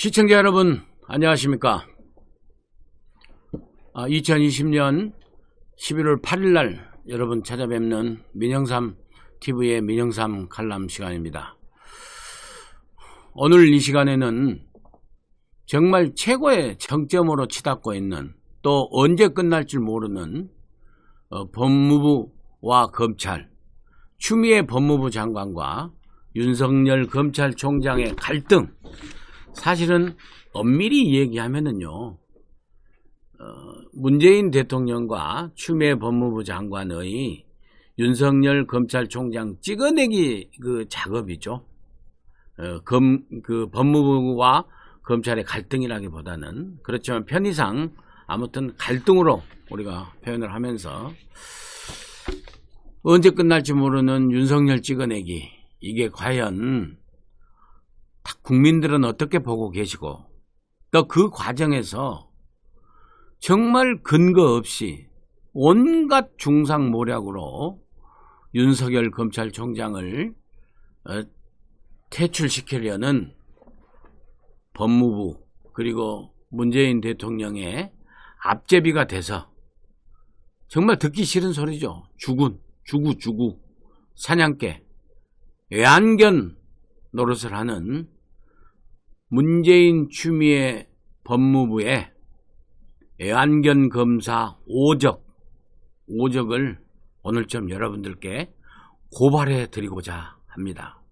시청자 여러분 안녕하십니까. 2020년 11월 8일날 여러분 찾아뵙는 민영삼TV의 민영삼 칼럼 시간입니다. 오늘 이 시간에는 정말 최고의 정점으로 치닫고 있는, 또 언제 끝날 줄 모르는 법무부와 검찰, 추미애 법무부 장관과 윤석열 검찰총장의 갈등, 사실은 엄밀히 얘기하면은요, 문재인 대통령과 추미애 법무부 장관의 윤석열 검찰총장 찍어내기 그 작업이죠. 법무부와 검찰의 갈등이라기보다는, 그렇지만 편의상 아무튼 갈등으로 우리가 표현을 하면서, 언제 끝날지 모르는 윤석열 찍어내기, 이게 과연 국민들은 어떻게 보고 계시고, 또 그 과정에서 정말 근거 없이 온갖 중상모략으로 윤석열 검찰총장을 퇴출시키려는 법무부 그리고 문재인 대통령의 앞제비가 돼서, 정말 듣기 싫은 소리죠. 주구 사냥개, 외환견 노릇을 하는 문재인 추미애 법무부의 애완견 검사 오적을 오늘 좀 여러분들께 고발해 드리고자 합니다.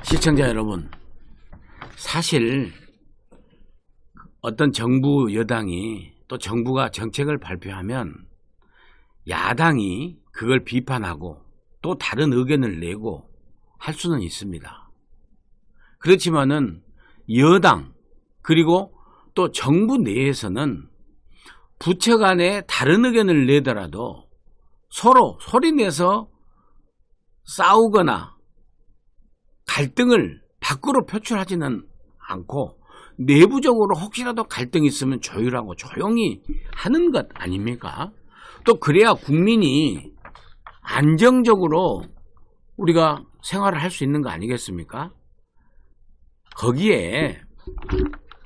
시청자 여러분, 사실 어떤 정부 여당이, 또 정부가 정책을 발표하면 야당이 그걸 비판하고 또 다른 의견을 내고 할 수는 있습니다. 그렇지만은 여당 그리고 또 정부 내에서는 부처 간에 다른 의견을 내더라도 서로 소리내서 싸우거나 갈등을 밖으로 표출하지는 않고, 내부적으로 혹시라도 갈등이 있으면 조율하고 조용히 하는 것 아닙니까? 또 그래야 국민이 안정적으로 우리가 생활을 할 수 있는 거 아니겠습니까? 거기에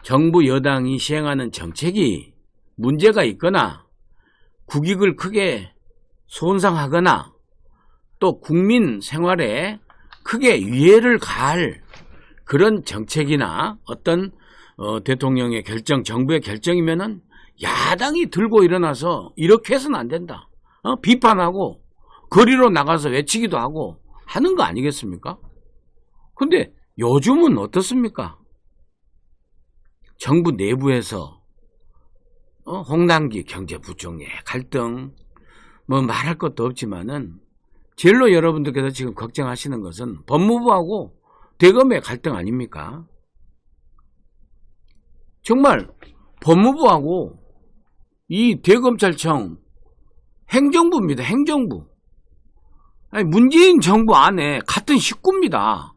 정부 여당이 시행하는 정책이 문제가 있거나 국익을 크게 손상하거나 또 국민 생활에 크게 위해를 가할 그런 정책이나 어떤 대통령의 결정, 정부의 결정이면은 야당이 들고 일어나서 이렇게 해서는 안 된다, 비판하고 거리로 나가서 외치기도 하고 하는 거 아니겠습니까? 근데 요즘은 어떻습니까? 정부 내부에서 홍남기 경제부총리의 갈등, 뭐 말할 것도 없지만은, 제일로 여러분들께서 지금 걱정하시는 것은 법무부하고 대검의 갈등 아닙니까? 정말 법무부하고 이 대검찰청 행정부입니다. 행정부. 아니, 문재인 정부 안에 같은 식구입니다.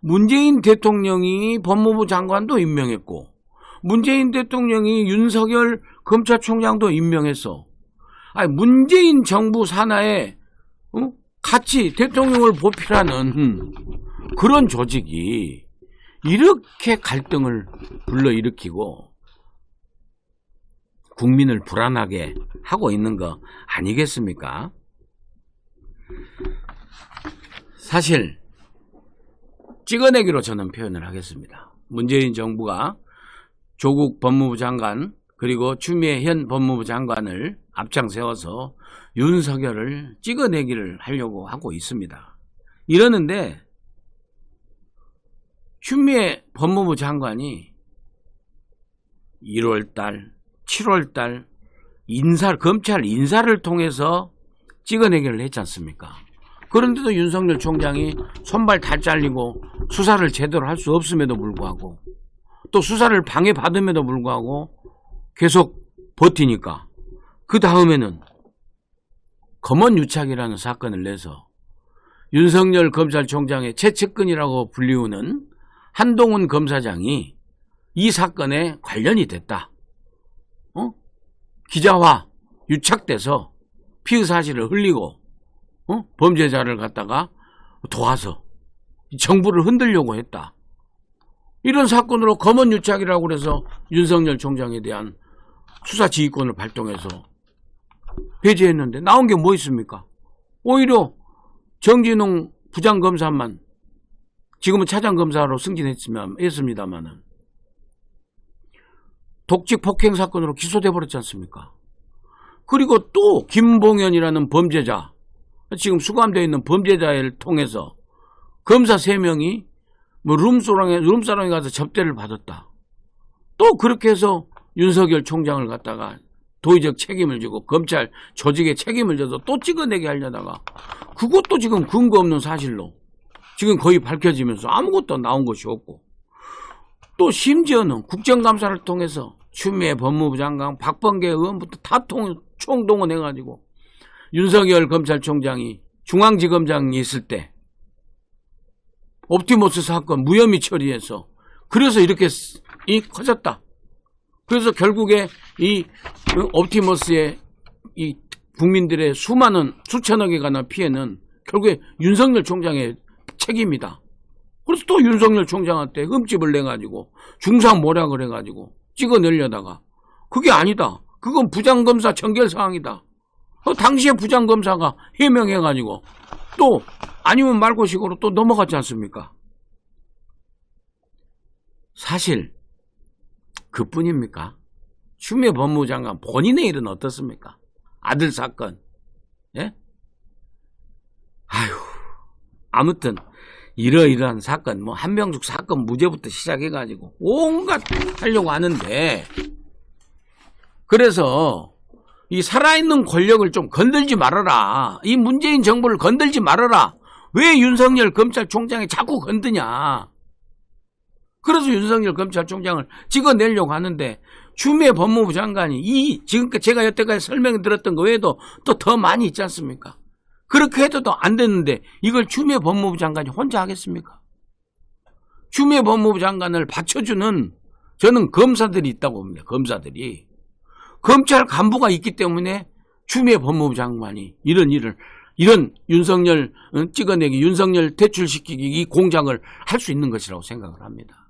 문재인 대통령이 법무부 장관도 임명했고, 문재인 대통령이 윤석열 검찰총장도 임명했어. 아니, 문재인 정부 산하에 같이 대통령을 보필하는 그런 조직이 이렇게 갈등을 불러일으키고 국민을 불안하게 하고 있는 거 아니겠습니까? 사실 찍어내기로 저는 표현을 하겠습니다. 문재인 정부가 조국 법무부 장관 그리고 추미애 현 법무부 장관을 앞장 세워서 윤석열을 찍어내기를 하려고 하고 있습니다. 이러는데 추미애 법무부 장관이 1월달, 7월달 검찰 인사를 통해서 찍어내기를 했지 않습니까? 그런데도 윤석열 총장이 손발 다 잘리고 수사를 제대로 할 수 없음에도 불구하고, 또 수사를 방해받음에도 불구하고 계속 버티니까, 그 다음에는 검언유착이라는 사건을 내서 윤석열 검찰총장의 최측근이라고 불리우는 한동훈 검사장이 이 사건에 관련이 됐다, 기자와 유착돼서 피의 사실을 흘리고 범죄자를 갖다가 도와서 정부를 흔들려고 했다, 이런 사건으로 검언유착이라고 그래서 윤석열 총장에 대한 수사 지휘권을 발동해서 배제했는데 나온 게 뭐 있습니까? 오히려 정진웅 부장검사만 지금은 차장검사로 승진했습니다만은 독직 폭행 사건으로 기소돼 버렸지 않습니까? 그리고 또 김봉현이라는 범죄자, 지금 수감되어 있는 범죄자를 통해서 검사 3명이 뭐 룸사롱에 가서 접대를 받았다. 또 그렇게 해서 윤석열 총장을 갖다가 도의적 책임을 지고 검찰 조직에 책임을 져서 또 찍어내게 하려다가 그것도 지금 근거 없는 사실로 지금 거의 밝혀지면서 아무것도 나온 것이 없고, 또 심지어는 국정감사를 통해서 추미애 법무부 장관, 박범계 의원부터 다 총동원해가지고 윤석열 검찰총장이 중앙지검장이 있을 때 옵티머스 사건 무혐의 처리해서 그래서 이렇게 커졌다. 그래서 결국에 이 옵티머스의 이 국민들의 수천억에 관한 피해는 결국에 윤석열 총장의 책임이다. 그래서 또 윤석열 총장한테 흠집을 내가지고 중상모략을 해가지고 찍어내려다가 그게 아니다. 그건 부장검사 전결사항이다. 당시에 부장검사가 해명해가지고 또 아니면 말고식으로 또 넘어갔지 않습니까? 사실 그뿐입니까? 추미애 법무부 장관 본인의 일은 어떻습니까? 아들 사건. 예? 아휴, 아무튼 이러이러한 사건, 뭐 한명숙 사건 무죄부터 시작해가지고 온갖 하려고 하는데, 그래서 이 살아있는 권력을 좀 건들지 말아라. 이 문재인 정부를 건들지 말아라. 왜 윤석열 검찰총장이 자꾸 건드냐. 그래서 윤석열 검찰총장을 찍어내려고 하는데 추미애 법무부 장관이 지금까지 제가 여태까지 설명을 들었던 거 외에도 또 더 많이 있지 않습니까? 그렇게 해도 안 됐는데 이걸 추미애 법무부 장관이 혼자 하겠습니까? 추미애 법무부 장관을 받쳐주는 저는 검사들이 있다고 봅니다. 검사들이. 검찰 간부가 있기 때문에 추미애 법무부 장관이 이런 윤석열 찍어내기, 윤석열 퇴출시키기 이 공작을 할 수 있는 것이라고 생각을 합니다.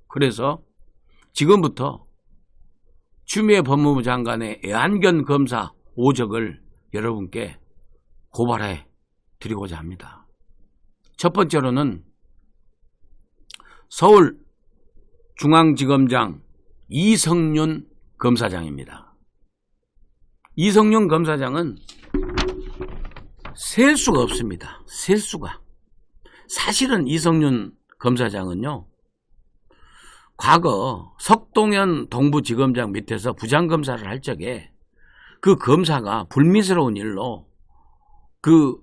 그래서 지금부터 추미애 법무부 장관의 애한견 검사 오적을 여러분께 고발해 드리고자 합니다. 첫 번째로는 서울중앙지검장 이성윤 검사장입니다. 이성윤 검사장은 셀 수가 없습니다. 셀 수가. 사실은 이성윤 검사장은요, 과거 석동현 동부지검장 밑에서 부장검사를 할 적에 그 검사가 불미스러운 일로 그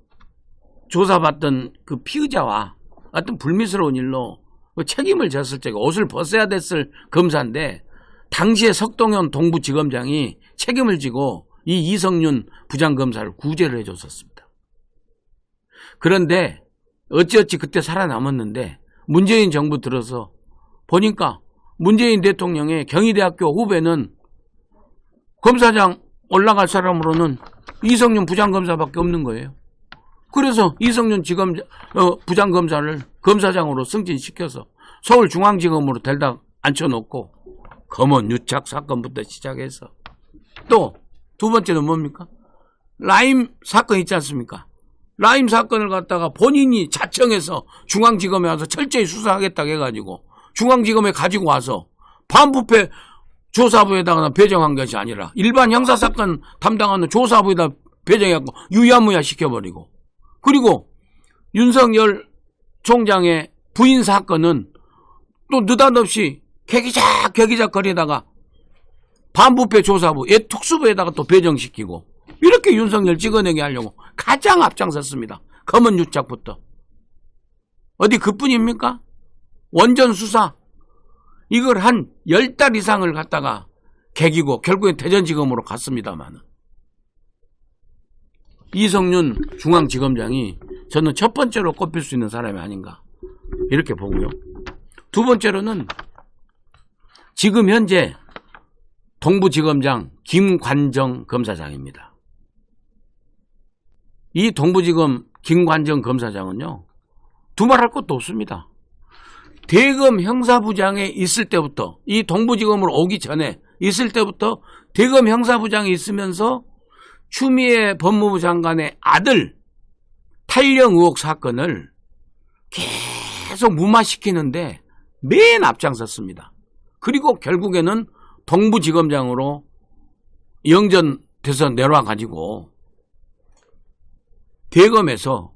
조사받던 그 피의자와 어떤 불미스러운 일로 책임을 졌을 적에 옷을 벗어야 됐을 검사인데 당시에 석동현 동부지검장이 책임을 지고 이 이성윤 부장검사를 구제를 해줬었습니다. 그런데 어찌어찌 그때 살아남았는데 문재인 정부 들어서 보니까 문재인 대통령의 경희대학교 후배는 검사장 올라갈 사람으로는 이성윤 부장검사밖에 없는 거예요. 그래서 이성윤 부장검사를 검사장으로 승진시켜서 서울중앙지검으로 데려다 앉혀놓고 검언유착 사건부터 시작해서 또 두 번째는 뭡니까? 라임 사건 있지 않습니까? 라임 사건을 갖다가 본인이 자청해서 중앙지검에 와서 철저히 수사하겠다고 해가지고 중앙지검에 가지고 와서 반부패 조사부에다가 배정한 것이 아니라 일반 형사사건 담당하는 조사부에다 배정해갖고 유야무야 시켜버리고, 그리고 윤석열 총장의 부인 사건은 또 느닷없이 개기작 거리다가 반부패 조사부 특수부에다가 또 배정시키고 이렇게 윤석열 찍어내게 하려고 가장 앞장섰습니다. 검언유착부터. 어디 그뿐입니까? 원전 수사 이걸 한 10달 이상을 갖다가 개기고 결국엔 대전지검으로 갔습니다만 이성윤 중앙지검장이 저는 첫 번째로 꼽힐 수 있는 사람이 아닌가 이렇게 보고요. 두 번째로는 지금 현재 동부지검장 김관정 검사장입니다. 이 동부지검 김관정 검사장은요, 두말할 것도 없습니다. 대검 형사부장에 있을 때부터, 이 동부지검으로 오기 전에 있을 때부터 대검 형사부장이 있으면서 추미애 법무부 장관의 아들 탈영 의혹 사건을 계속 무마시키는데 맨 앞장섰습니다. 그리고 결국에는 동부지검장으로 영전돼서 내려와가지고 대검에서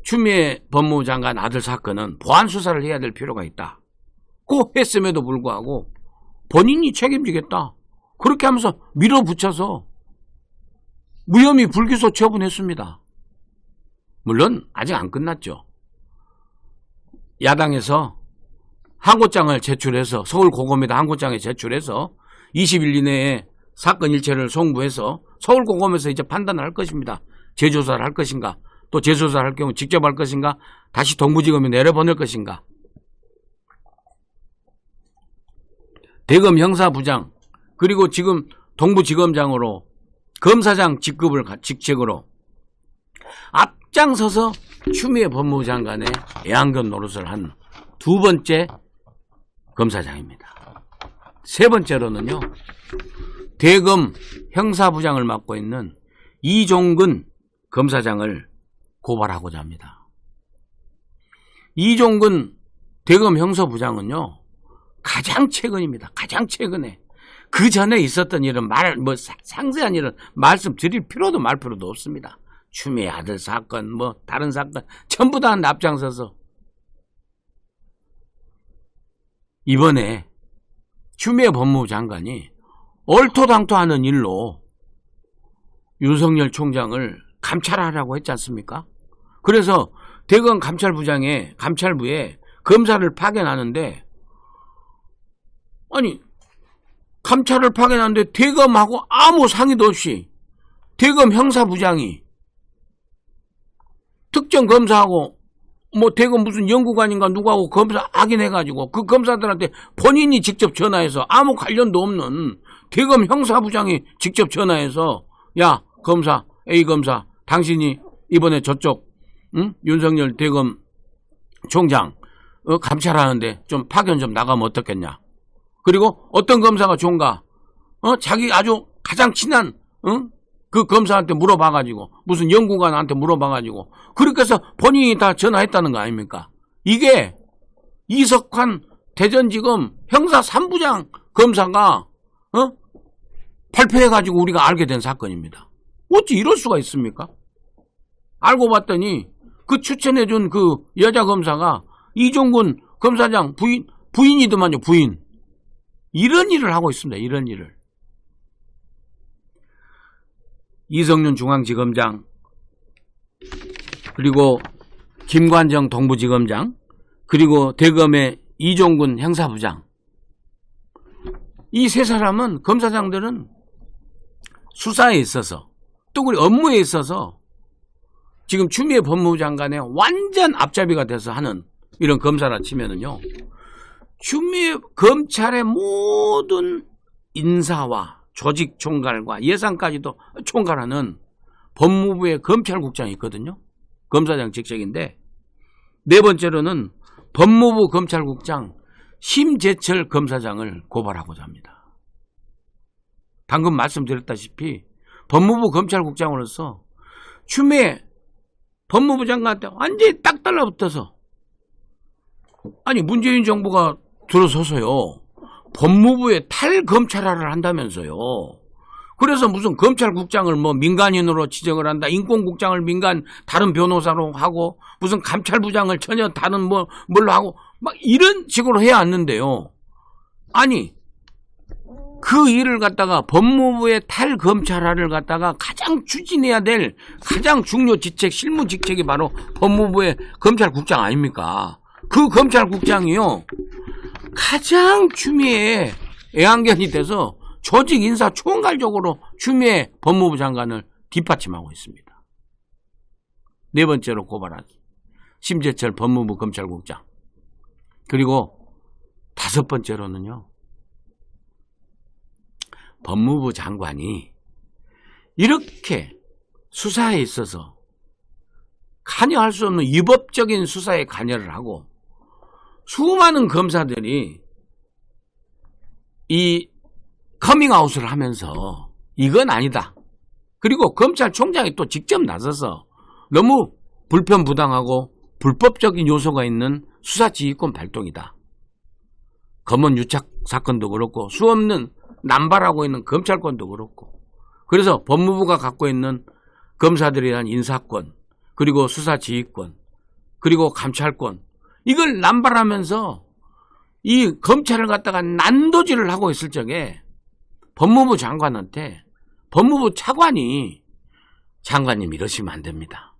추미애 법무부 장관 아들 사건은 보안 수사를 해야 될 필요가 있다. 꼭 했음에도 불구하고 본인이 책임지겠다. 그렇게 하면서 밀어붙여서 무혐의 불기소 처분했습니다. 물론 아직 안 끝났죠. 야당에서 항고장을 제출해서 서울고검에다 항고장에 제출해서 20일 이내에 사건 일체를 송부해서 서울고검에서 이제 판단을 할 것입니다. 재조사를 할 것인가, 또 재조사를 할 경우 직접 할 것인가, 다시 동부지검에 내려보낼 것인가. 대검 형사부장 그리고 지금 동부지검장으로 검사장 직책으로 앞장서서 추미애 법무부 장관의 애완견 노릇을 한 두 번째 검사장입니다. 세 번째로는요, 대검 형사부장을 맡고 있는 이종근 검사장을 고발하고자 합니다. 이종근 대검 형사부장은요, 가장 최근입니다. 가장 최근에. 그 전에 있었던 일은 상세한 일은 말씀드릴 필요도 말 필요도 없습니다. 추미애 아들 사건, 다른 사건 전부 다 앞장서서 이번에 추미애 법무부 장관이 얼토당토하는 일로 윤석열 총장을 감찰하라고 했지 않습니까? 그래서 대검 감찰부에 검사를 파견하는데, 아니 감찰을 파견하는데 대검하고 아무 상의도 없이 대검 형사부장이 특정 검사하고 대검 무슨 연구관인가 누구하고 검사 확인해가지고 그 검사들한테 본인이 직접 전화해서, 아무 관련도 없는 대검 형사부장이 직접 전화해서, 야 검사 A 검사, 당신이 이번에 저쪽 윤석열 대검 총장 감찰하는데 좀 파견 좀 나가면 어떻겠냐. 그리고 어떤 검사가 좋은가, 자기 아주 가장 친한 그 검사한테 물어봐가지고, 무슨 연구관한테 물어봐가지고, 그렇게 해서 본인이 다 전화했다는 거 아닙니까? 이게 이석환 대전지검 형사 3부장 검사가 발표해가지고 우리가 알게 된 사건입니다. 어찌 이럴 수가 있습니까? 알고 봤더니 그 추천해준 그 여자 검사가 이종근 검사장 부인이더만요, 부인. 이런 일을 하고 있습니다. 이런 일을. 이성윤 중앙지검장, 그리고 김관정 동부지검장, 그리고 대검의 이종근 형사부장. 이 세 사람은, 검사장들은 수사에 있어서, 또 우리 업무에 있어서 지금 추미애 법무부 장관의 완전 앞잡이가 돼서 하는 이런 검사라 치면은요, 추미애 검찰의 모든 인사와 조직 총괄과 예산까지도 총괄하는 법무부의 검찰국장이 있거든요. 검사장 직책인데, 네 번째로는 법무부 검찰국장 심재철 검사장을 고발하고자 합니다. 방금 말씀드렸다시피 법무부 검찰국장으로서 추미애 법무부 장관한테 완전히 딱 달라붙어서, 아니 문재인 정부가 들어서서요 법무부에 탈검찰화를 한다면서요. 그래서 무슨 검찰국장을 민간인으로 지정을 한다, 인권국장을 다른 변호사로 하고, 무슨 감찰부장을 전혀 다른 뭘로 하고, 막 이런 식으로 해야 왔는데요. 아니 그 일을 갖다가 법무부의 탈검찰화를 갖다가 가장 추진해야 될 가장 중요 직책, 실무 직책이 바로 법무부의 검찰국장 아닙니까? 그 검찰국장이요, 가장 추미애 애완견이 돼서 조직 인사 총괄적으로 추미애 법무부 장관을 뒷받침하고 있습니다. 네 번째로 고발한 심재철 법무부 검찰국장. 그리고 다섯 번째로는요, 법무부 장관이 이렇게 수사에 있어서 관여할 수 없는 위법적인 수사에 관여를 하고, 수많은 검사들이 이 커밍아웃을 하면서 이건 아니다. 그리고 검찰총장이 또 직접 나서서 너무 불편부당하고 불법적인 요소가 있는 수사지휘권 발동이다. 검언 유착 사건도 그렇고 수없는 남발하고 있는 검찰권도 그렇고, 그래서 법무부가 갖고 있는 검사들에 대한 인사권, 그리고 수사지휘권, 그리고 감찰권, 이걸 남발하면서 이 검찰을 갖다가 난도질을 하고 있을 적에 법무부 장관한테 법무부 차관이 장관님 이러시면 안 됩니다.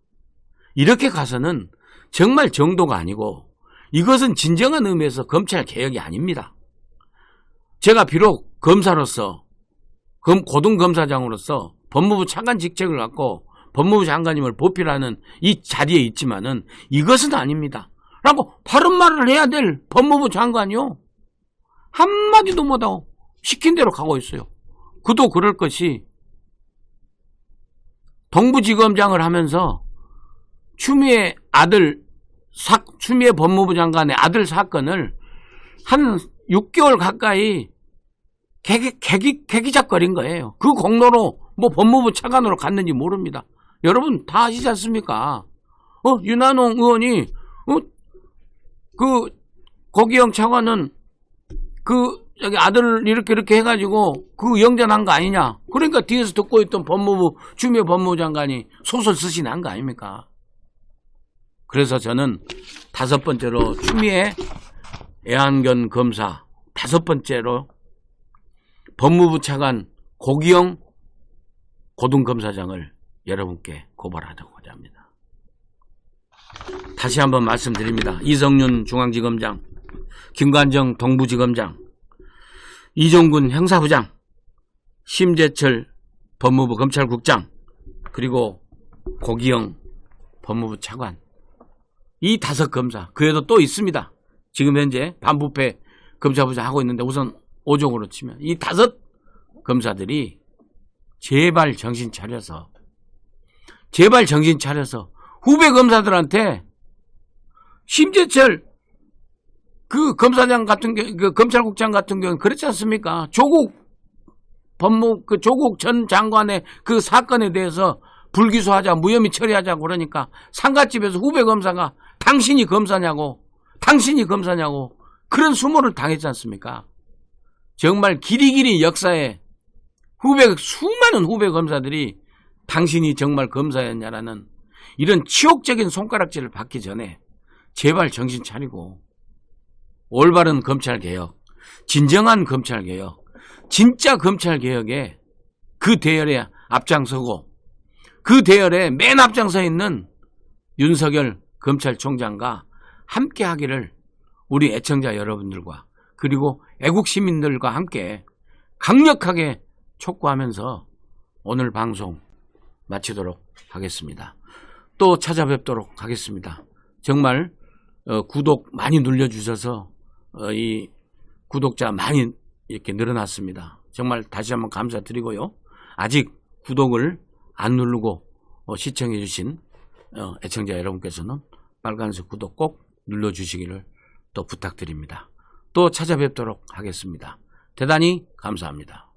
이렇게 가서는 정말 정도가 아니고 이것은 진정한 의미에서 검찰 개혁이 아닙니다. 제가 비록 검사로서 고등검사장으로서 법무부 차관 직책을 갖고 법무부 장관님을 보필하는 이 자리에 있지만은 이것은 아닙니다. 라고 바른 말을 해야 될 법무부 장관이요. 한마디도 못하고 시킨 대로 가고 있어요. 그도 그럴 것이 동부지검장을 하면서 추미애 법무부 장관의 아들 사건을 한 6개월 가까이 개기작거린 거예요. 그 공로로 뭐 법무부 차관으로 갔는지 모릅니다. 여러분 다 아시지 않습니까? 윤한홍 의원이 그 고기영 차관은 여기 아들을 이렇게 해가지고 그 영전한 거 아니냐. 그러니까 뒤에서 듣고 있던 추미애 법무부 장관이 소설 쓰시는 거 아닙니까? 그래서 저는 5번째로 추미애 애한견 검사, 5번째로 법무부 차관 고기영 고등검사장을 여러분께 고발하고자 합니다. 다시 한번 말씀드립니다. 이성윤 중앙지검장, 김관정 동부지검장, 이종군 형사부장, 심재철 법무부 검찰국장, 그리고 고기영 법무부 차관, 이 5검사, 그 외에도 또 있습니다. 지금 현재 반부패 검사부장 하고 있는데 우선 5종으로 치면 이 5검사들이 제발 정신 차려서 후배 검사들한테 심재철 그 검사장 같은 그 검찰국장 같은 경우는 그렇지 않습니까? 조국 전 장관의 그 사건에 대해서 불기소하자, 무혐의 처리하자 그러니까 상갓집에서 후배 검사가 당신이 검사냐고 그런 수모를 당했지 않습니까? 정말 길이길이 역사에 수많은 후배 검사들이 당신이 정말 검사였냐라는 이런 치욕적인 손가락질을 받기 전에 제발 정신 차리고 올바른 검찰개혁, 진정한 검찰개혁, 진짜 검찰개혁에 그 대열에 앞장서고 그 대열에 맨 앞장서 있는 윤석열 검찰총장과 함께 하기를 우리 애청자 여러분들과 그리고 애국 시민들과 함께 강력하게 촉구하면서 오늘 방송 마치도록 하겠습니다. 또 찾아뵙도록 하겠습니다. 정말 구독 많이 눌러주셔서 이 구독자 많이 이렇게 늘어났습니다. 정말 다시 한번 감사드리고요. 아직 구독을 안 누르고 시청해 주신 애청자 여러분께서는 빨간색 구독 꼭 눌러주시기를 또 부탁드립니다. 또 찾아뵙도록 하겠습니다. 대단히 감사합니다.